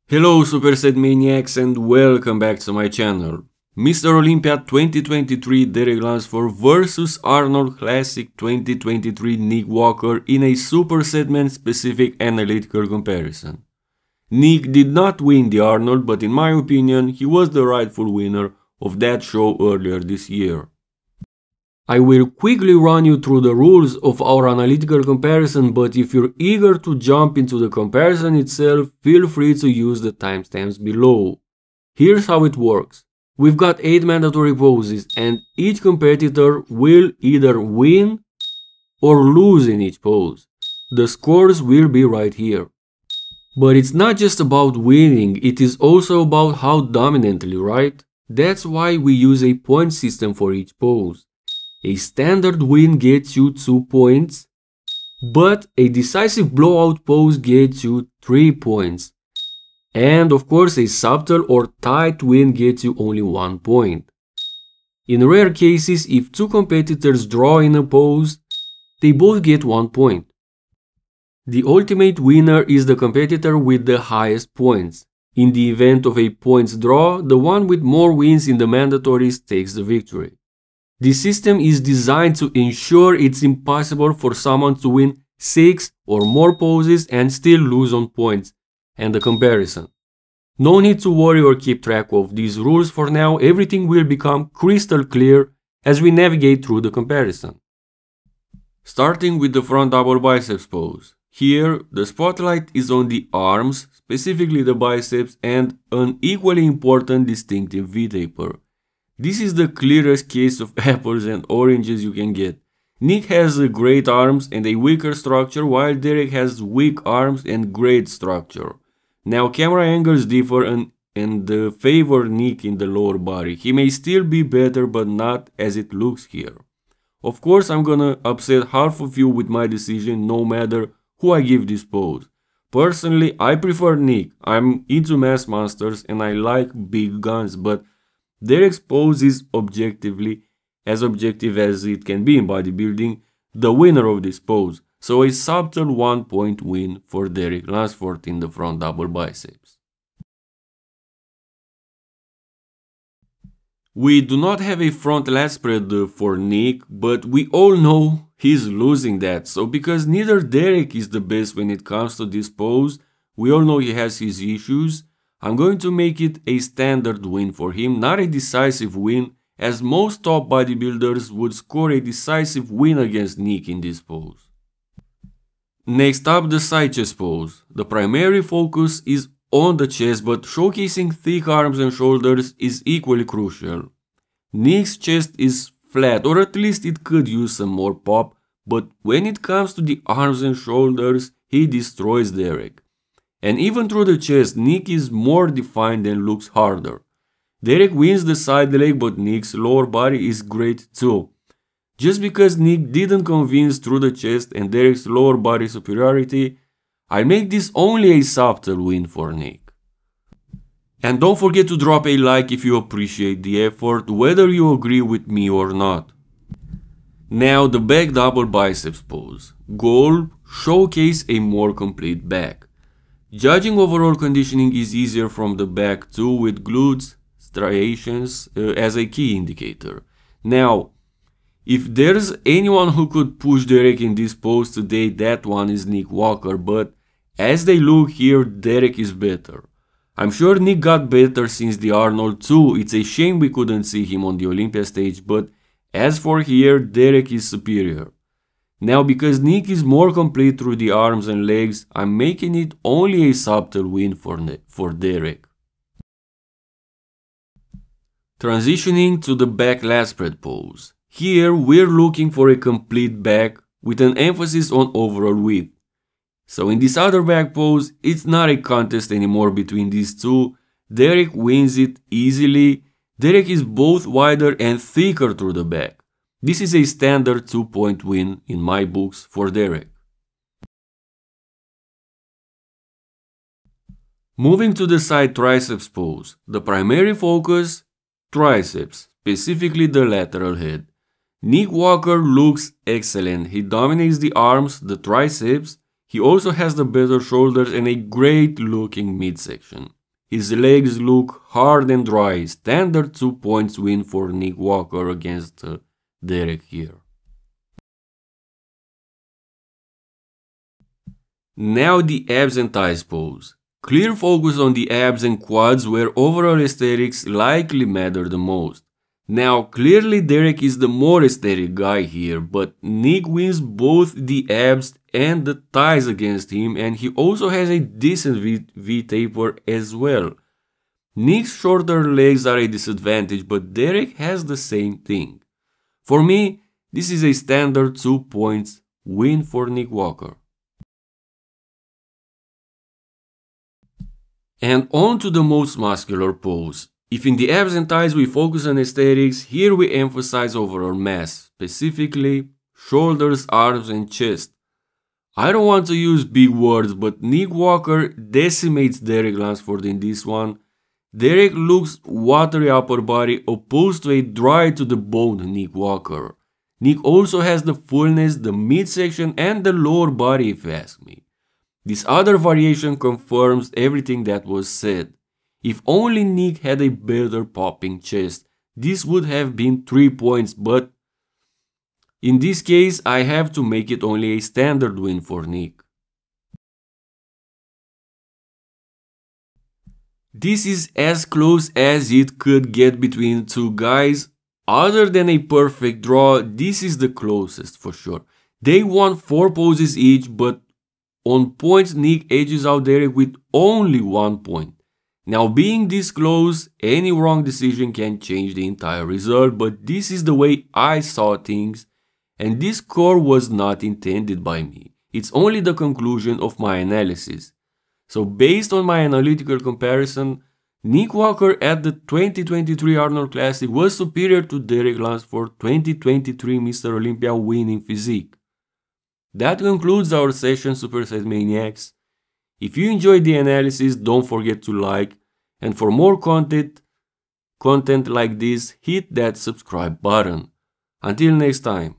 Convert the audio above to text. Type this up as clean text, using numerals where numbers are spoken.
Hello Superset maniacs and welcome back to my channel. Mr. Olympia 2023 Derek Lunsford vs Arnold Classic 2023 Nick Walker in a Supersetman specific analytical comparison. Nick did not win the Arnold, but in my opinion he was the rightful winner of that show earlier this year. I will quickly run you through the rules of our analytical comparison, but if you're eager to jump into the comparison itself, feel free to use the timestamps below. Here's how it works. We've got 8 mandatory poses and each competitor will either win or lose in each pose. The scores will be right here. But it's not just about winning, it is also about how dominantly, right? That's why we use a point system for each pose. A standard win gets you 2 points, but a decisive blowout pose gets you 3 points. And of course a subtle or tight win gets you only 1 point. In rare cases, if 2 competitors draw in a pose, they both get 1 point. The ultimate winner is the competitor with the highest points. In the event of a points draw, the one with more wins in the mandatories takes the victory. This system is designed to ensure it's impossible for someone to win 6 or more poses and still lose on points and the comparison. No need to worry or keep track of these rules for now, everything will become crystal clear as we navigate through the comparison. Starting with the front double biceps pose. Here, the spotlight is on the arms, specifically the biceps, and an equally important distinctive V-taper. This is the clearest case of apples and oranges you can get. Nick has great arms and a weaker structure, while Derek has weak arms and great structure. Now camera angles differ and favor Nick in the lower body. He may still be better, but not as it looks here. Of course I'm gonna upset half of you with my decision no matter who I give this pose. Personally, I prefer Nick. I'm into mass monsters and I like big guns, but Derek's pose is objectively, as objective as it can be in bodybuilding, the winner of this pose, so a subtle 1 point win for Derek Lunsford in the front double biceps. We do not have a front lat spread for Nick, but we all know he's losing that, so because neither Derek is the best when it comes to this pose, we all know he has his issues, I'm going to make it a standard win for him, not a decisive win, as most top bodybuilders would score a decisive win against Nick in this pose. Next up, the side chest pose. The primary focus is on the chest, but showcasing thick arms and shoulders is equally crucial. Nick's chest is flat, or at least it could use some more pop, but when it comes to the arms and shoulders, he destroys Derek. And even through the chest, Nick is more defined and looks harder. Derek wins the side leg, but Nick's lower body is great too. Just because Nick didn't convince through the chest and Derek's lower body superiority, I make this only a subtle win for Nick. And don't forget to drop a like if you appreciate the effort, whether you agree with me or not. Now the back double biceps pose. Goal: showcase a more complete back. Judging overall conditioning is easier from the back too, with glutes, striations as a key indicator. Now, if there's anyone who could push Derek in this pose today, that one is Nick Walker, but as they look here, Derek is better. I'm sure Nick got better since the Arnold too, it's a shame we couldn't see him on the Olympia stage, but as for here, Derek is superior. Now, because Nick is more complete through the arms and legs, I'm making it only a subtle win for Derek. Transitioning to the back lat spread pose. Here we're looking for a complete back with an emphasis on overall width. So in this other back pose, it's not a contest anymore between these two. Derek wins it easily. Derek is both wider and thicker through the back. This is a standard 2-point win in my books for Derek. Moving to the side triceps pose. The primary focus, triceps, specifically the lateral head. Nick Walker looks excellent. He dominates the arms, the triceps. He also has the better shoulders and a great looking midsection. His legs look hard and dry. Standard 2 points win for Nick Walker against Derek here. Now the abs and thighs pose. Clear focus on the abs and quads where overall aesthetics likely matter the most. Now clearly Derek is the more aesthetic guy here, but Nick wins both the abs and the thighs against him, and he also has a decent V-taper as well. Nick's shorter legs are a disadvantage, but Derek has the same thing. For me, this is a standard 2 points win for Nick Walker. And on to the most muscular pose. If in the abs and thighs we focus on aesthetics, here we emphasize overall mass, specifically shoulders, arms and chest. I don't want to use big words, but Nick Walker decimates Derek Lunsford in this one. Derek looks watery upper body opposed to a dry to the bone Nick Walker. Nick also has the fullness, the midsection and the lower body if you ask me. This other variation confirms everything that was said. If only Nick had a better popping chest, this would have been 3 points, but in this case I have to make it only a standard win for Nick. This is as close as it could get between two guys. Other than a perfect draw, this is the closest for sure. They won 4 poses each, but on points Nick edges out Derek with only 1 point. Now being this close, any wrong decision can change the entire result, but this is the way I saw things, and this score was not intended by me. It's only the conclusion of my analysis. So based on my analytical comparison, Nick Walker at the 2023 Arnold Classic was superior to Derek Lunsford 2023 Mr. Olympia winning physique. That concludes our session, Superset Maniacs. If you enjoyed the analysis, don't forget to like, and for more content like this, hit that subscribe button. Until next time.